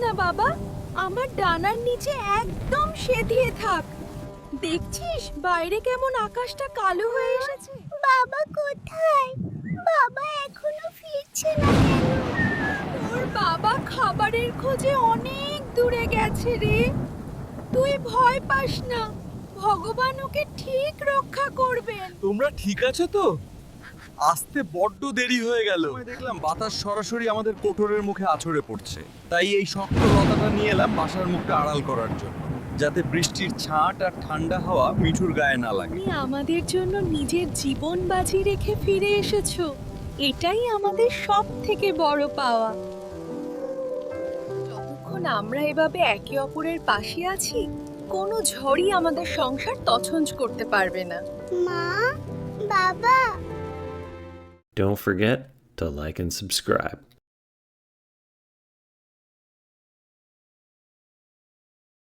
না বাবা, আমার ডানার নিচে একদম সেধিয়ে থাক। দেখছিস বাইরে কেমন আকাশটা কালো হয়ে এসেছে? বাবা কোথায়? বাবা এখনো ফিরছে না কেন? তোর বাবা খাবারের খোঁজে অনেক দূরে গেছে রে। তুই ভয় পাস না, ভগবান ওকে ঠিক রক্ষা করবেন। তোমরা ঠিক আছো তো? আসতে বড্ড দেরি হয়ে গেল। দেখলাম বাতাস সরাসরি আমাদের কোটরের মুখে আছড়ে পড়ছে, তাই এই শক্ত লতাটা নিয়ে এলাম বাসার মুখটা আড়াল করার জন্য, যাতে বৃষ্টির ছাঁট আর ঠান্ডা হাওয়া মিঠুর গায়ে না লাগে। তুমি আমাদের জন্য নিজের জীবন বাজি রেখে ফিরে এসেছো, এটাই আমাদের সব থেকে বড় পাওয়া। যতক্ষণ আমরা এভাবে একে অপরের পাশে আছি, কোনো ঝড়ই আমাদের সংসার তছনছ করতে পারবে না। মা, বাবা। Don't forget to like and subscribe.